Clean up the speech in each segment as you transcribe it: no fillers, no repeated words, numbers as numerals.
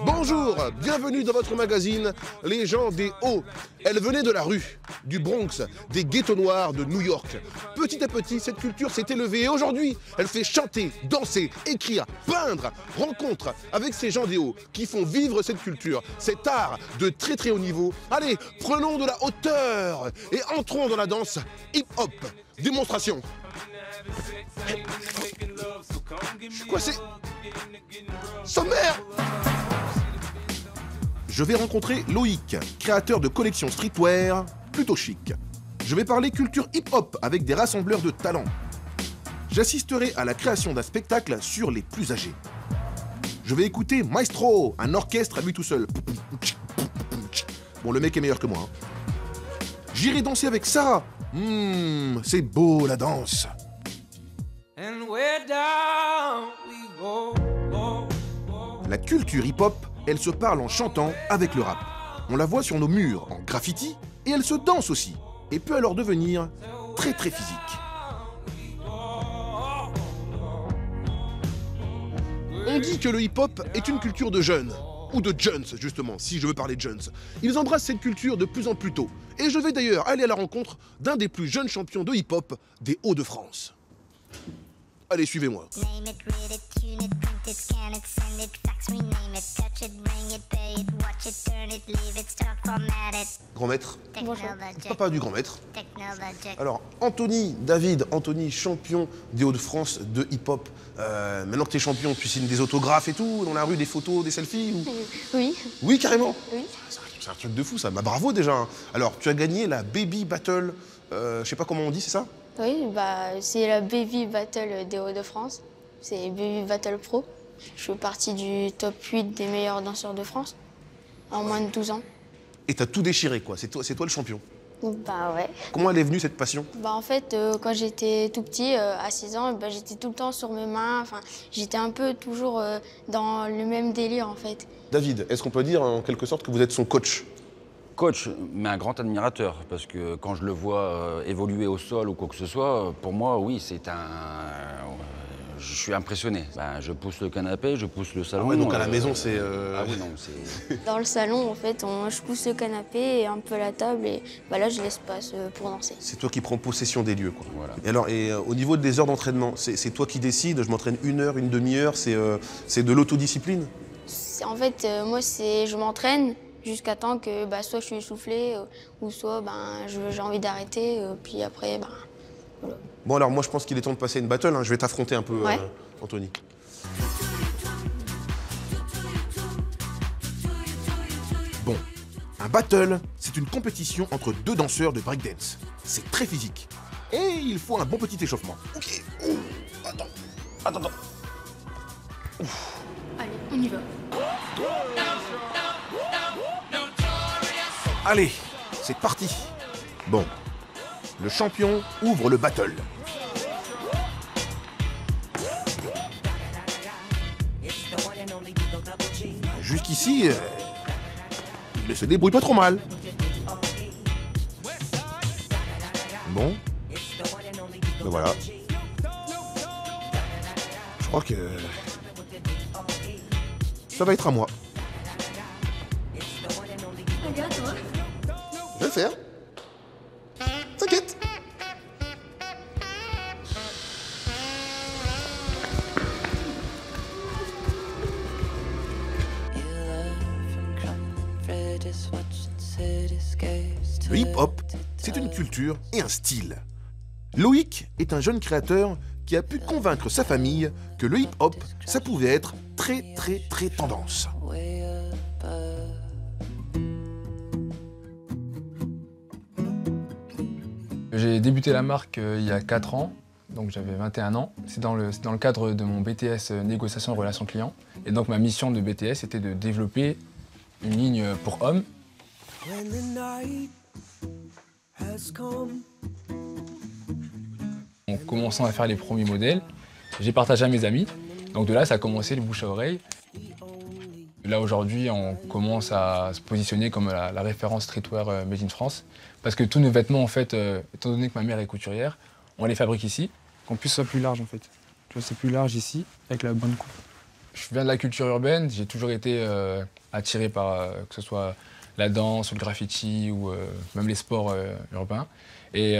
Bonjour, bienvenue dans votre magazine Les gens des Hauts. Elle venait de la rue, du Bronx, des ghettos noirs de New York. Petit à petit, cette culture s'est élevée et aujourd'hui, elle fait chanter, danser, écrire, peindre, rencontre avec ces gens des Hauts qui font vivre cette culture, cet art de très très haut niveau. Allez, prenons de la hauteur et entrons dans la danse hip-hop. Démonstration. Quoi c'est sommaire? Je vais rencontrer Loïc, créateur de collections streetwear plutôt chic. Je vais parler culture hip-hop avec des rassembleurs de talents. J'assisterai à la création d'un spectacle sur les plus âgés. Je vais écouter Maestro, un orchestre à lui tout seul. Bon, le mec est meilleur que moi. J'irai danser avec Sarah. C'est beau la danse. La culture hip-hop, elle se parle en chantant avec le rap. On la voit sur nos murs en graffiti et elle se danse aussi et peut alors devenir très très physique. On dit que le hip-hop est une culture de jeunes, ou de jeunes justement, si je veux parler de jeunes. Ils embrassent cette culture de plus en plus tôt. Et je vais d'ailleurs aller à la rencontre d'un des plus jeunes champions de hip-hop des Hauts-de-France. Allez, suivez-moi. Grand maître. Bonjour. Papa du grand maître. Alors, Anthony, champion des Hauts-de-France de hip-hop. Maintenant que tu es champion, tu signes des autographes et tout, dans la rue, des photos, des selfies ou... Oui. Oui, carrément. Oui. C'est un truc de fou, ça. Bah, bravo déjà. Hein. Alors, tu as gagné la Baby Battle, je sais pas comment on dit, c'est ça? Oui, c'est la Baby Battle des Hauts-de-France. C'est Baby Battle Pro. Je fais partie du top 8 des meilleurs danseurs de France en moins de 12 ans. Et t'as tout déchiré, quoi. C'est toi le champion. Bah ouais. Comment elle est venue, cette passion? En fait, quand j'étais tout petit, à 6 ans, j'étais tout le temps sur mes mains. Enfin, j'étais un peu toujours dans le même délire, en fait. David, est-ce qu'on peut dire en quelque sorte que vous êtes son coach? Coach, mais un grand admirateur, parce que quand je le vois évoluer au sol ou quoi que ce soit, pour moi, oui, c'est un... je suis impressionné. Je pousse le canapé, je pousse le salon. Ah ouais, donc à la maison, c'est... Ah oui, non, c'est... Dans le salon, en fait, je pousse le canapé et un peu la table, et là, je l'espace pour danser. C'est toi qui prends possession des lieux, quoi. Voilà. Et alors, au niveau des heures d'entraînement, c'est toi qui décides, je m'entraîne 1 heure, une demi-heure, c'est de l'autodiscipline? En fait, moi, je m'entraîne jusqu'à temps que soit je suis essoufflée ou soit j'ai envie d'arrêter, puis après, voilà. Bon alors moi je pense qu'il est temps de passer une battle, hein. Je vais t'affronter un peu, ouais. Anthony. Bon, un battle, c'est une compétition entre 2 danseurs de breakdance. C'est très physique. Et il faut un bon petit échauffement. Ok, attends. Allez, on y va. Allez, c'est parti. Bon, le champion ouvre le battle. Jusqu'ici, il ne se débrouille pas trop mal. Bon, ben voilà. Je crois que ça va être à moi. Je vais le faire. T'inquiète. Le hip-hop, c'est une culture et un style. Loïc est un jeune créateur qui a pu convaincre sa famille que le hip-hop, ça pouvait être très très très tendance. J'ai débuté la marque il y a 4 ans, donc j'avais 21 ans. C'est dans le cadre de mon BTS Négociation et Relations Clients. Et donc ma mission de BTS était de développer une ligne pour hommes. En commençant à faire les premiers modèles, j'ai partagé à mes amis. Donc de là, ça a commencé le bouche à oreille. Là aujourd'hui, on commence à se positionner comme la référence streetwear made in France. Parce que tous nos vêtements, en fait, étant donné que ma mère est couturière, on les fabrique ici. Qu'en plus, ce soit plus large, en fait. Tu vois, c'est plus large ici, avec la bonne coupe. Je viens de la culture urbaine, j'ai toujours été attiré par que ce soit la danse, ou le graffiti ou même les sports urbains. Et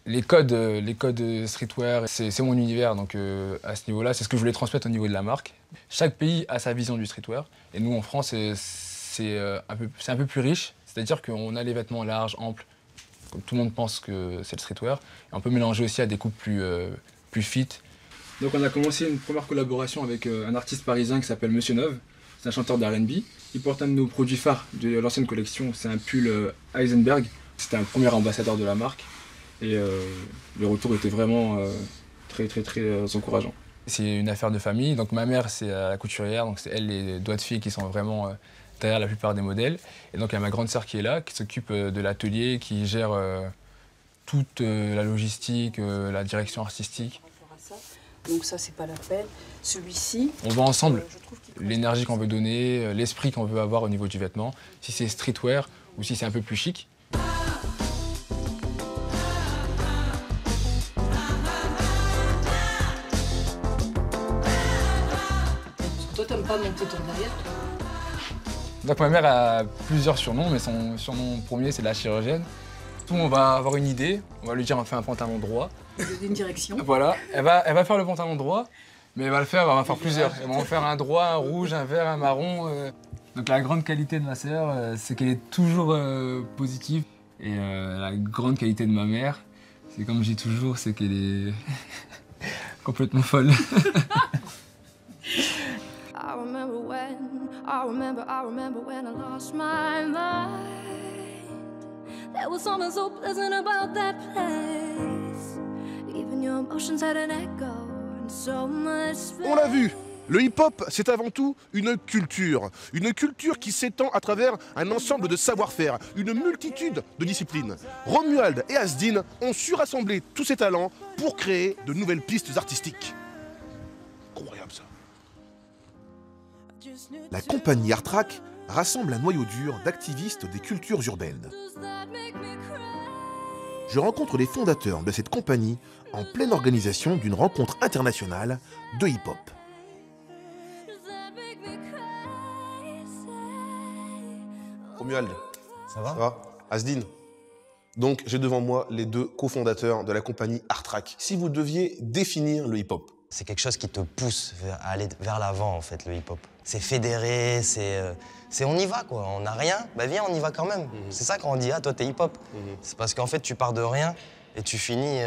les codes streetwear, c'est mon univers, donc à ce niveau-là, c'est ce que je voulais transmettre au niveau de la marque. Chaque pays a sa vision du streetwear, et nous en France, c'est un peu plus riche, c'est-à-dire qu'on a les vêtements larges, amples, comme tout le monde pense que c'est le streetwear, et on peut mélanger aussi à des coupes plus fit. Donc on a commencé une première collaboration avec un artiste parisien qui s'appelle Monsieur Neuve, c'est un chanteur d'R&B. Il porte un de nos produits phares de l'ancienne collection, c'est un pull Heisenberg. C'était un premier ambassadeur de la marque et le retour était vraiment très encourageant. C'est une affaire de famille, donc ma mère c'est la couturière, donc c'est elle les doigts de fille qui sont vraiment derrière la plupart des modèles. Et donc il y a ma grande sœur qui est là, qui s'occupe de l'atelier, qui gère toute la logistique, la direction artistique. Donc ça, c'est pas la peine. Celui-ci... On va ensemble l'énergie qu'on veut donner, l'esprit qu'on veut avoir au niveau du vêtement, si c'est streetwear ou si c'est un peu plus chic. Toi, t'aimes pas monter ton derrière, toi? Donc ma mère a plusieurs surnoms, mais son surnom premier, c'est la chirurgienne. On va avoir une idée, on va lui dire on fait un pantalon droit. Une direction. Voilà, elle va faire le pantalon droit, mais elle va en faire plusieurs. Elle va en faire un droit, un rouge, un vert, un marron. Donc la grande qualité de ma sœur, c'est qu'elle est toujours positive. Et la grande qualité de ma mère, c'est comme je dis toujours, c'est qu'elle est complètement folle. I remember when I lost my mind. There was something so pleasant about that place. Even your emotions had an echo and so much space. On l'a vu, le hip-hop, c'est avant tout une culture qui s'étend à travers un ensemble de savoir-faire, une multitude de disciplines. Romuald et Asdin ont su rassembler tous ces talents pour créer de nouvelles pistes artistiques. Incroyable ça. La compagnie Art Track rassemble un noyau dur d'activistes des cultures urbaines. Je rencontre les fondateurs de cette compagnie en pleine organisation d'une rencontre internationale de hip-hop. Romuald, Ça va? ça va? Asdin. Donc j'ai devant moi les deux cofondateurs de la compagnie Art Track. Si vous deviez définir le hip-hop. C'est quelque chose qui te pousse à aller vers l'avant, en fait, le hip-hop. C'est fédéré, c'est on y va, quoi. On n'a rien, bah viens, on y va quand même. C'est ça quand on dit, ah, toi, t'es hip-hop. C'est parce qu'en fait, tu pars de rien et tu finis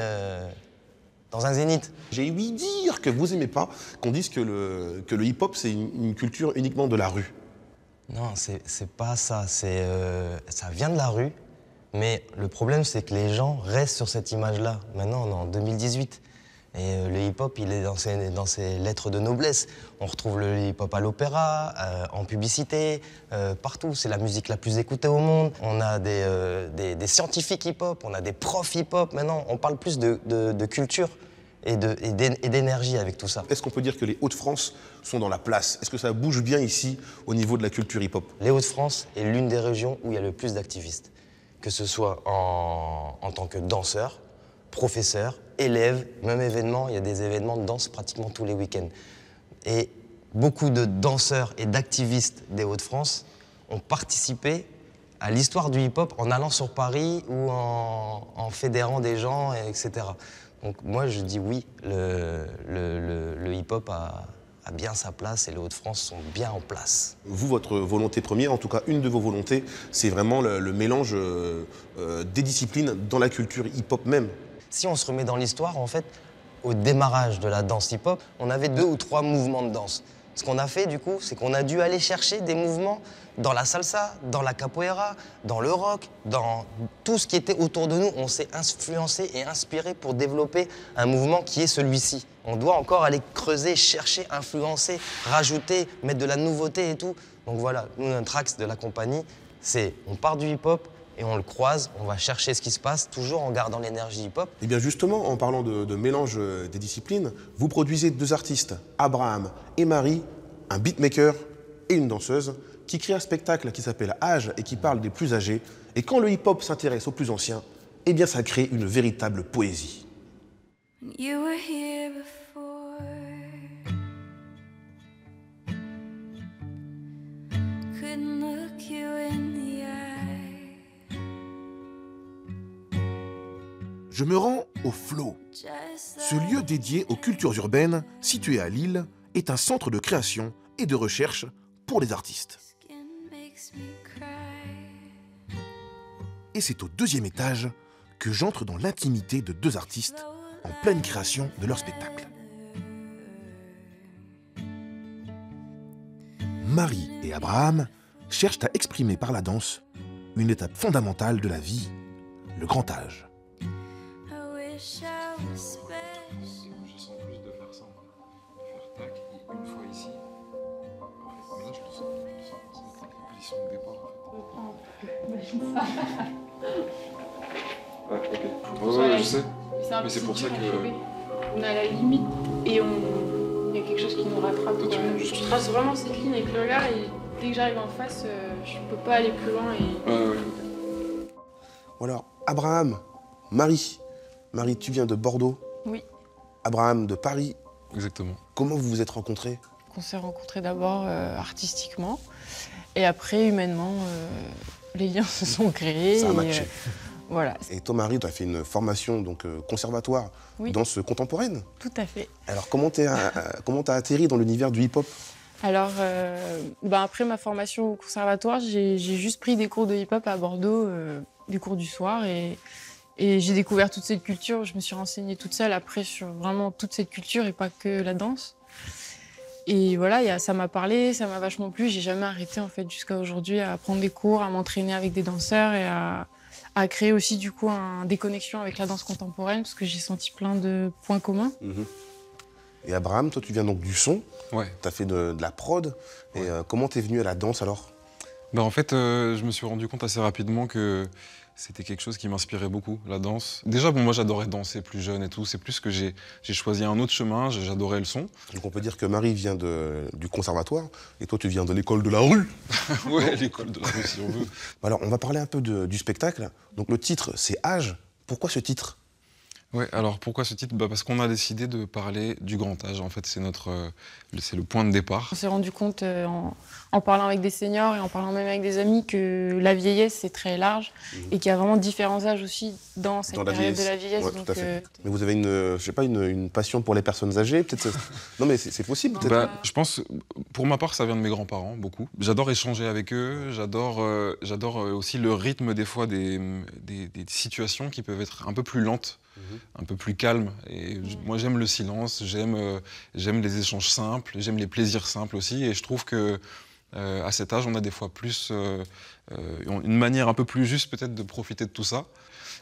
dans un zénith. J'ai ouï dire que vous aimez pas qu'on dise que le hip-hop, c'est une culture uniquement de la rue. Non, c'est pas ça. Ça vient de la rue, mais le problème, c'est que les gens restent sur cette image-là. Maintenant, on est en 2018. Et le hip-hop, il est dans ses lettres de noblesse. On retrouve le hip-hop à l'opéra, en publicité, partout. C'est la musique la plus écoutée au monde. On a des scientifiques hip-hop, on a des profs hip-hop. Maintenant, on parle plus de culture et d'énergie avec tout ça. Est-ce qu'on peut dire que les Hauts-de-France sont dans la place? Est-ce que ça bouge bien ici au niveau de la culture hip-hop? Les Hauts-de-France est l'une des régions où il y a le plus d'activistes. Que ce soit en tant que danseur, professeurs, élèves, même événements, il y a des événements de danse pratiquement tous les week-ends. Et beaucoup de danseurs et d'activistes des Hauts-de-France ont participé à l'histoire du hip-hop en allant sur Paris ou en fédérant des gens, etc. Donc moi je dis oui, le hip-hop a bien sa place et les Hauts-de-France sont bien en place. Vous, votre volonté première, en tout cas une de vos volontés, c'est vraiment le mélange des disciplines dans la culture hip-hop même. Si on se remet dans l'histoire, en fait, au démarrage de la danse hip-hop, on avait 2 ou 3 mouvements de danse. Ce qu'on a fait, du coup, c'est qu'on a dû aller chercher des mouvements dans la salsa, dans la capoeira, dans le rock, dans tout ce qui était autour de nous. On s'est influencé et inspiré pour développer un mouvement qui est celui-ci. On doit encore aller creuser, chercher, influencer, rajouter, mettre de la nouveauté et tout. Donc voilà, nous, notre axe de la compagnie, c'est on part du hip-hop, et on le croise, on va chercher ce qui se passe, toujours en gardant l'énergie hip-hop. Et bien justement, en parlant de mélange des disciplines, vous produisez 2 artistes, Abraham et Marie, un beatmaker et une danseuse, qui créent un spectacle qui s'appelle Âge et qui parle des plus âgés. Et quand le hip-hop s'intéresse aux plus anciens, eh bien ça crée une véritable poésie. You were here before. and look you in the eye. Je me rends au Flow. Ce lieu dédié aux cultures urbaines, situé à Lille, est un centre de création et de recherche pour les artistes. Et c'est au 2e étage que j'entre dans l'intimité de 2 artistes en pleine création de leur spectacle. Marie et Abraham cherchent à exprimer par la danse une étape fondamentale de la vie, le grand âge. Je sens plus de faire ça, de faire tac, et une fois ici. Mais là, je le sens, c'est la position de départ en fait. Ouais, ok. Ouais, je sais. Mais c'est pour ça que. On est à la limite et il y a quelque chose qui nous rattrape. Je trace vraiment cette ligne avec le regard et dès que j'arrive en face, je peux pas aller plus loin. Ouais. Alors, Abraham, Marie, tu viens de Bordeaux. Oui. Abraham de Paris. Exactement. Comment vous vous êtes rencontrés? On s'est rencontrés d'abord artistiquement et après humainement, les liens se sont créés. Ça a matché. Voilà. Et toi, Marie, tu as fait une formation donc, conservatoire, oui. Danse contemporaine. Tout à fait. Alors, comment t'as atterri dans l'univers du hip-hop? Alors, après ma formation au conservatoire, j'ai juste pris des cours de hip-hop à Bordeaux, des cours du soir, et j'ai découvert toute cette culture. Je me suis renseignée toute seule après sur vraiment toute cette culture et pas que la danse. Et voilà, ça m'a parlé, ça m'a vachement plu. J'ai jamais arrêté en fait jusqu'à aujourd'hui à prendre des cours, à m'entraîner avec des danseurs et à créer aussi du coup des connexions avec la danse contemporaine parce que j'ai senti plein de points communs. Et Abraham, toi tu viens donc du son, ouais. Tu as fait de la prod, ouais. Et comment t'es venu à la danse alors? En fait, je me suis rendu compte assez rapidement que c'était quelque chose qui m'inspirait beaucoup, la danse. Déjà, moi j'adorais danser plus jeune et tout, c'est plus que j'ai choisi un autre chemin, j'adorais le son. Donc on peut dire que Marie vient du conservatoire et toi tu viens de l'école de la rue. Ouais, l'école de la rue si on veut. Alors on va parler un peu du spectacle. Donc le titre c'est Âge. Pourquoi ce titre? Ouais, alors pourquoi ce titre? Parce qu'on a décidé de parler du grand âge. En fait, c'est le point de départ. On s'est rendu compte en parlant avec des seniors et en parlant même avec des amis que la vieillesse c'est très large et qu'il y a vraiment différents âges aussi dans cette période de la vieillesse. Ouais, donc, tout à fait. Mais vous avez une passion pour les personnes âgées, peut-être? Non mais c'est possible peut-être. Je pense, pour ma part, ça vient de mes grands-parents beaucoup. J'adore échanger avec eux. J'adore aussi le rythme des fois des situations qui peuvent être un peu plus lentes. Un peu plus calme. Et moi, j'aime le silence, j'aime les échanges simples, j'aime les plaisirs simples aussi. Et je trouve que à cet âge, on a des fois plus une manière un peu plus juste peut-être de profiter de tout ça.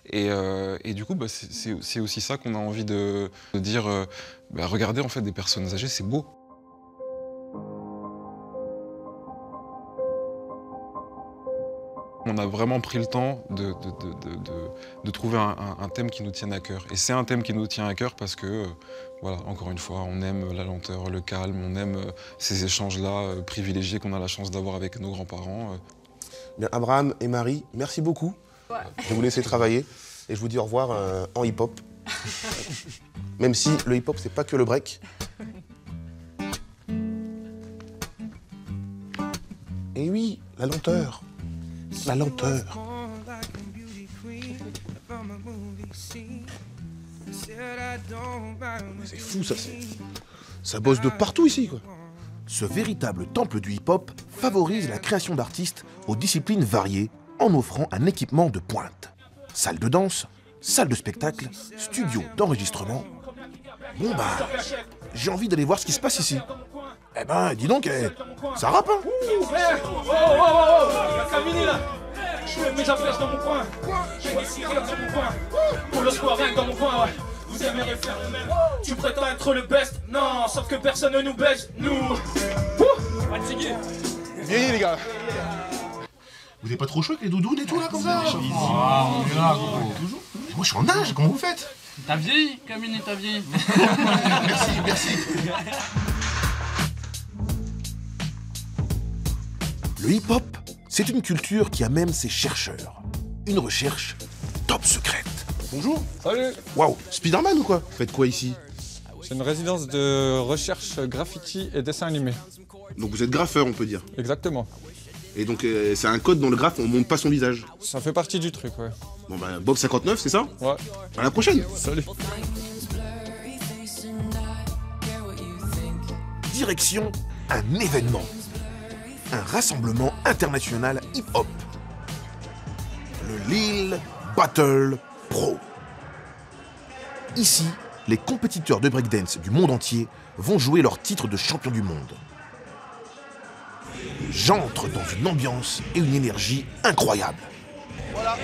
Et du coup, c'est aussi ça qu'on a envie de dire. Regardez en fait des personnes âgées, c'est beau. On a vraiment pris le temps de trouver un thème qui nous tienne à cœur. Et c'est un thème qui nous tient à cœur parce que, voilà, encore une fois, on aime la lenteur, le calme, on aime ces échanges-là privilégiés qu'on a la chance d'avoir avec nos grands-parents. Bien, Abraham et Marie, merci beaucoup. Ouais. Je vais vous laisser travailler et je vous dis au revoir en hip-hop. Même si le hip-hop, c'est pas que le break. Et oui, la lenteur. La lenteur. C'est fou ça, ça bosse de partout ici quoi. Ce véritable temple du hip-hop favorise la création d'artistes aux disciplines variées en offrant un équipement de pointe. Salle de danse, salle de spectacle, studio d'enregistrement. Bon bah, j'ai envie d'aller voir ce qui se passe ici. Eh ben, dis donc, ça rappe, hein. Camini là. Je fais mes affaires dans mon coin. J'ai des cigarettes dans mon coin. Pour le soir, rien que dans mon coin, ouais. Vous aimeriez faire le même. Tu prétends être le best. Non, sauf que personne ne nous baisse. Nous. Fatigué. Viens les gars. Vous n'êtes pas trop chaud avec les doudounes et tout là comme ça? On est là, toujours. Moi je suis en âge, comment vous faites? T'as vieilli, Camini, t'as vieilli. Merci. Le hip-hop, c'est une culture qui a même ses chercheurs. Une recherche top secrète. Bonjour. Salut. Waouh, Spider-Man ou quoi? Vous faites quoi ici? C'est une résidence de recherche graffiti et dessin animé. Donc vous êtes graffeur, on peut dire? Exactement. Et donc c'est un code dans le graphe, on monte pas son visage. Ça fait partie du truc, ouais. Bon bah Bob 59, c'est ça? Ouais. À la prochaine. Salut. Direction un événement. Un rassemblement international hip-hop. Le Lille Battle Pro. Ici, les compétiteurs de breakdance du monde entier vont jouer leur titre de champion du monde. J'entre dans une ambiance et une énergie incroyables. Voilà.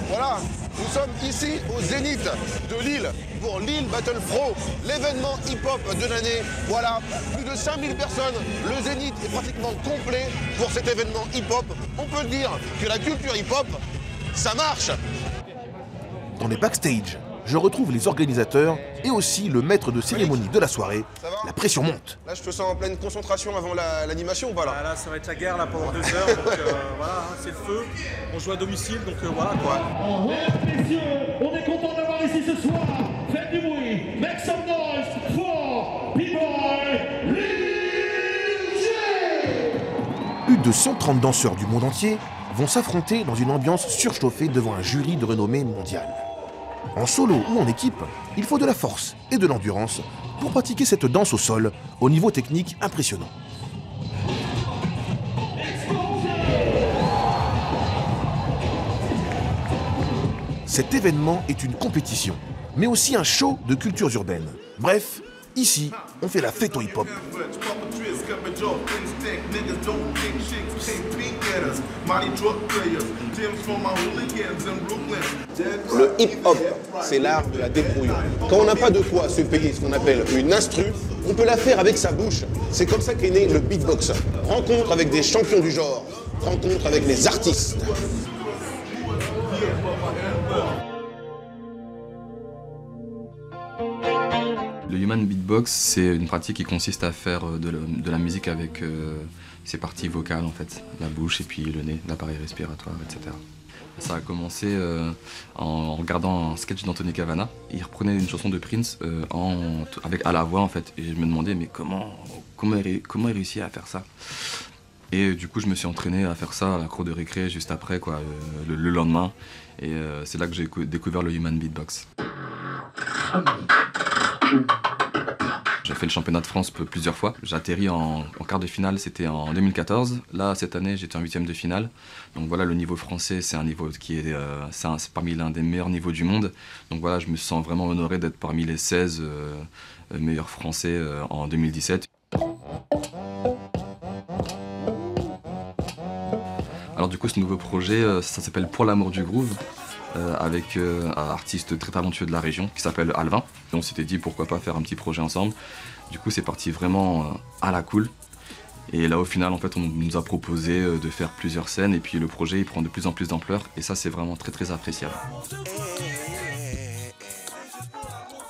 Voilà, nous sommes ici au Zénith de Lille pour Lille Battle Pro, l'événement hip-hop de l'année. Voilà, plus de 5000 personnes. Le Zénith est pratiquement complet pour cet événement hip-hop. On peut dire que la culture hip-hop, ça marche. Dans les backstage, je retrouve les organisateurs et aussi le maître de cérémonie de la soirée. La pression monte. Là, je te sens en pleine concentration avant l'animation ou pas là? Là, ça va être la guerre là pendant 2 heures, donc voilà, hein, c'est le feu. On joue à domicile, donc voilà quoi. Messieurs, on est content d'avoir ici ce soir. Faites du bruit, make some noise for B-Boy Lil J. Plus de 130 danseurs du monde entier vont s'affronter dans une ambiance surchauffée devant un jury de renommée mondiale. En solo ou en équipe, il faut de la force et de l'endurance pour pratiquer cette danse au sol au niveau technique impressionnant. Cet événement est une compétition, mais aussi un show de cultures urbaines. Bref, ici, on fait la fête au hip-hop. Le hip-hop, c'est l'art de la débrouille. Quand on n'a pas de quoi se payer ce qu'on appelle une instru, on peut la faire avec sa bouche. C'est comme ça qu'est né le beatbox. Rencontre avec des champions du genre, rencontre avec les artistes. Le human beatbox, c'est une pratique qui consiste à faire de la musique avec ses parties vocales en fait, la bouche et puis le nez, l'appareil respiratoire, etc. Ça a commencé en regardant un sketch d'Anthony Cavana. Il reprenait une chanson de Prince à la voix en fait, et je me demandais mais comment il réussit à faire ça. Et du coup je me suis entraîné à faire ça à la cour de récré juste après quoi, le lendemain, et c'est là que j'ai découvert le human beatbox. J'ai fait le championnat de France plusieurs fois. J'ai atterri en quart de finale, c'était en 2014. Là, cette année, j'étais en 8e de finale. Donc voilà, le niveau français, c'est un niveau qui est, c'est parmi l'un des meilleurs niveaux du monde. Donc voilà, je me sens vraiment honoré d'être parmi les 16 meilleurs français en 2017. Alors du coup, ce nouveau projet, ça s'appelle Pour l'amour du groove. Avec un artiste très talentueux de la région qui s'appelle Alvin. Et on s'était dit pourquoi pas faire un petit projet ensemble. Du coup c'est parti vraiment à la cool. Et là au final en fait on nous a proposé de faire plusieurs scènes et puis le projet il prend de plus en plus d'ampleur et ça c'est vraiment très très appréciable.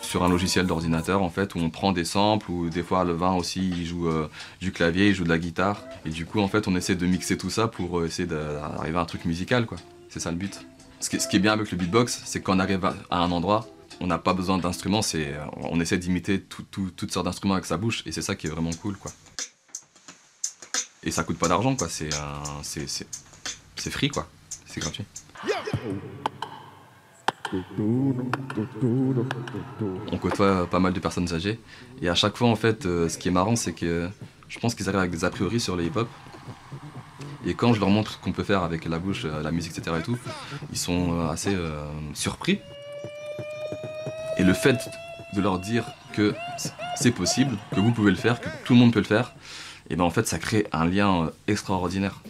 Sur un logiciel d'ordinateur en fait où on prend des samples, ou des fois Alvin aussi il joue du clavier, il joue de la guitare. Et du coup en fait on essaie de mixer tout ça pour essayer d'arriver à un truc musical quoi. C'est ça le but. Ce qui est bien avec le beatbox, c'est qu'on arrive à un endroit, on n'a pas besoin d'instruments, on essaie d'imiter toutes sortes d'instruments avec sa bouche, et c'est ça qui est vraiment cool, quoi. Et ça coûte pas d'argent, quoi, c'est free, quoi, c'est gratuit. On côtoie pas mal de personnes âgées, et à chaque fois, en fait, ce qui est marrant, c'est que je pense qu'ils arrivent avec des a priori sur le hip-hop. Et quand je leur montre ce qu'on peut faire avec la bouche, la musique, etc. et tout, ils sont assez surpris. Et le fait de leur dire que c'est possible, que vous pouvez le faire, que tout le monde peut le faire, et ben en fait ça crée un lien extraordinaire.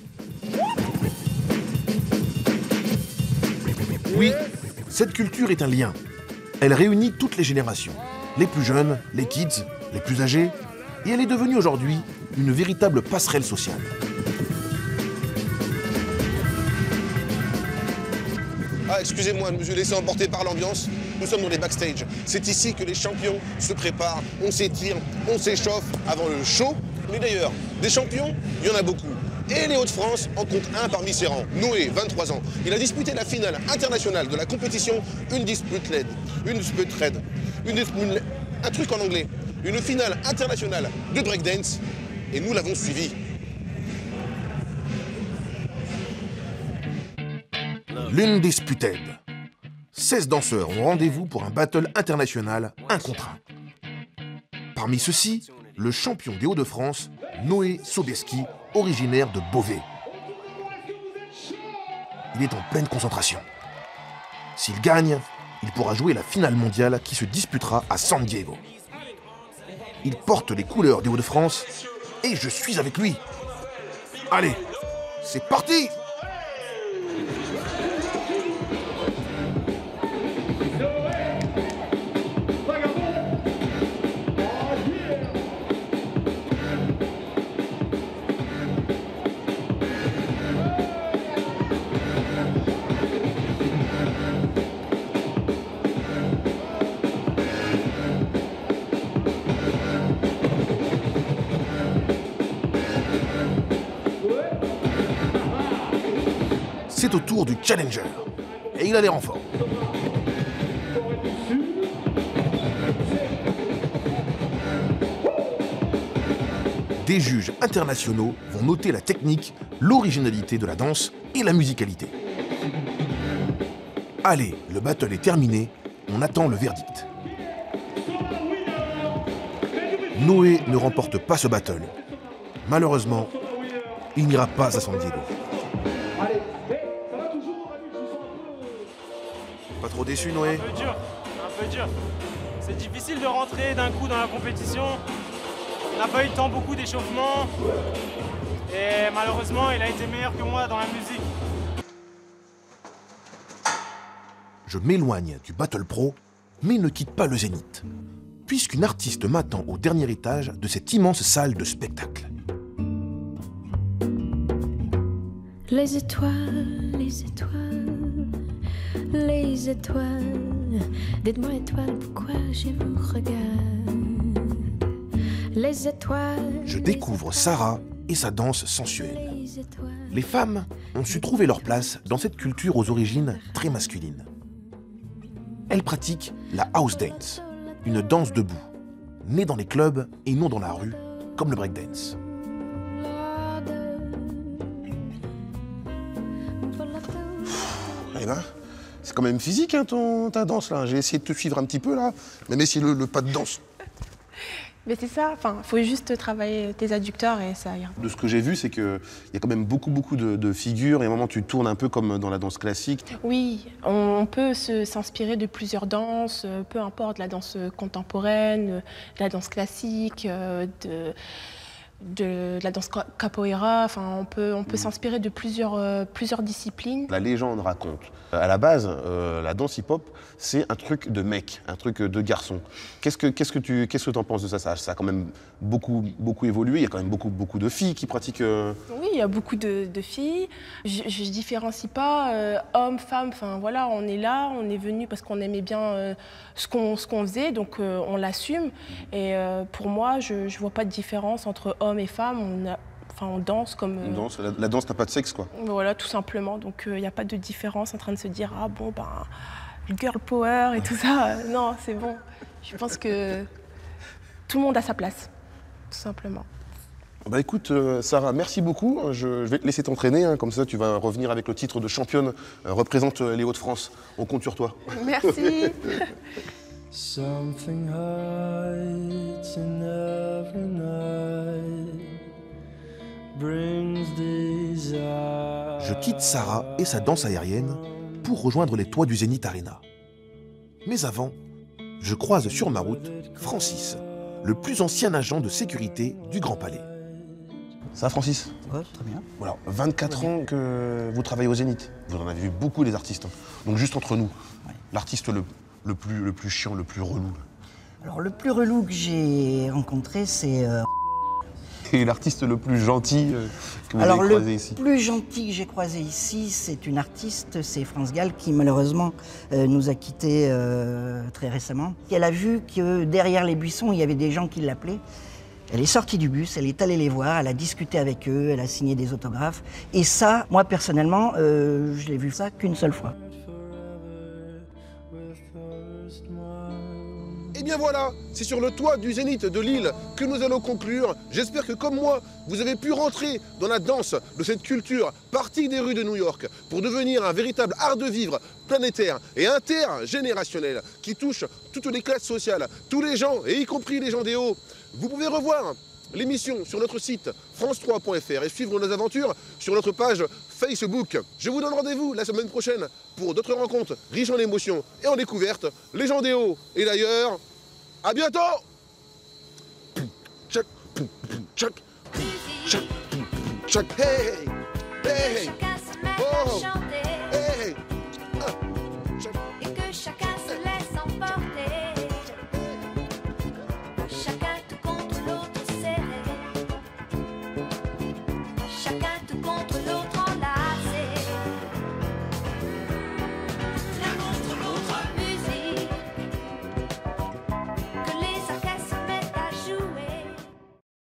Oui, cette culture est un lien. Elle réunit toutes les générations, les plus jeunes, les kids, les plus âgés, et elle est devenue aujourd'hui une véritable passerelle sociale. Ah, excusez-moi, je me suis laissé emporter par l'ambiance. Nous sommes dans les backstage. C'est ici que les champions se préparent, on s'étire, on s'échauffe avant le show. Mais d'ailleurs, des champions, il y en a beaucoup. Et les Hauts-de-France en compte un parmi ses rangs. Noé, 23 ans. Il a disputé la finale internationale de la compétition Une dispute raid. Un truc en anglais. Une finale internationale de breakdance. et nous l'avons suivi. L'une des Sputèdes. 16 danseurs ont rendez-vous pour un battle international 1 contre 1. Parmi ceux-ci, le champion des Hauts-de-France, Noé Sobieski, originaire de Beauvais. Il est en pleine concentration. S'il gagne, il pourra jouer la finale mondiale qui se disputera à San Diego. Il porte les couleurs des Hauts-de-France et je suis avec lui. Allez, c'est parti! C'est au tour du challenger. Et il a l'air en forme. Des juges internationaux vont noter la technique, l'originalité de la danse et la musicalité. Allez, le battle est terminé, on attend le verdict. Noé ne remporte pas ce battle. Malheureusement, il n'ira pas à San Diego. Pas trop déçu, Noé? Un peu dur. C'est difficile de rentrer d'un coup dans la compétition. On n'a pas eu le temps beaucoup d'échauffement. Et malheureusement, il a été meilleur que moi dans la musique. Je m'éloigne du Battle Pro, mais ne quitte pas le Zénith, puisqu'une artiste m'attend au dernier étage de cette immense salle de spectacle. Les étoiles, les étoiles, dites-moi étoiles, pourquoi je vous regarde. Les étoiles. Je découvre Sarah et sa danse sensuelle. Les femmes ont su trouver leur place dans cette culture aux origines très masculines. Elles pratiquent la house dance, une danse debout, née dans les clubs et non dans la rue, comme le breakdance. Eh ben, c'est quand même physique, hein, ta danse, là. J'ai essayé de te suivre un petit peu, là. Même essayer le pas de danse. Mais c'est ça, enfin, faut juste travailler tes adducteurs et ça ira. De ce que j'ai vu, c'est qu'il y a quand même beaucoup de figures, et à un moment, tu tournes un peu comme dans la danse classique. Oui, on peut s'inspirer de plusieurs danses, peu importe, la danse contemporaine, la danse classique, de la danse capoeira, enfin, on peut s'inspirer de plusieurs disciplines. La légende raconte. À la base, la danse hip-hop, c'est un truc de mec, un truc de garçon. Qu'est-ce que tu en penses de ça? Ça a quand même beaucoup évolué. Il y a quand même beaucoup de filles qui pratiquent. Oui, il y a beaucoup de filles. Je différencie pas hommes, femmes. Enfin voilà, on est là, on est venu parce qu'on aimait bien ce qu'on faisait, donc on l'assume. Et pour moi, je vois pas de différence entre hommes et femmes. On danse comme... On danse, la danse n'a pas de sexe, quoi. Voilà, tout simplement. Donc il n'y a pas de différence en train de se dire « Ah bon, ben, girl power et tout ça. » Non, c'est bon. Je pense que tout le monde a sa place, tout simplement. Bah écoute, Sarah, merci beaucoup. Je vais te laisser t'entraîner, hein, comme ça tu vas revenir avec le titre de championne, représente les Hauts-de-France. On compte sur toi. Merci. Something hides in every night. Je quitte Sarah et sa danse aérienne pour rejoindre les toits du Zénith Arena. Mais avant, je croise sur ma route Francis, le plus ancien agent de sécurité du Grand Palais. Ça va, Francis? Ouais, très bien. Voilà, 24 ans que vous travaillez au Zénith. Vous en avez vu beaucoup, les artistes. Hein. Donc juste entre nous, l'artiste le plus chiant, le plus relou. Alors le plus relou que j'ai rencontré, c'est... Et l'artiste le plus gentil que vous avez croisé ici? Le plus gentil que j'ai croisé ici, c'est une artiste, c'est France Gall, qui malheureusement nous a quittés très récemment. Elle a vu que derrière les buissons, il y avait des gens qui l'appelaient. Elle est sortie du bus, elle est allée les voir, elle a discuté avec eux, elle a signé des autographes. Et ça, moi personnellement, je l'ai vu ça qu'une seule fois. Et bien voilà, c'est sur le toit du Zénith de Lille que nous allons conclure. J'espère que comme moi, vous avez pu rentrer dans la danse de cette culture partie des rues de New York pour devenir un véritable art de vivre planétaire et intergénérationnel qui touche toutes les classes sociales, tous les gens, et y compris les gens des hauts. Vous pouvez revoir l'émission sur notre site france3.fr et suivre nos aventures sur notre page Facebook. Je vous donne rendez-vous la semaine prochaine pour d'autres rencontres riches en émotions et en découvertes. Les gens des hauts. Et d'ailleurs, à bientôt. Tchac, tchac, tchac, tchac, hey, hey, hey. Oh.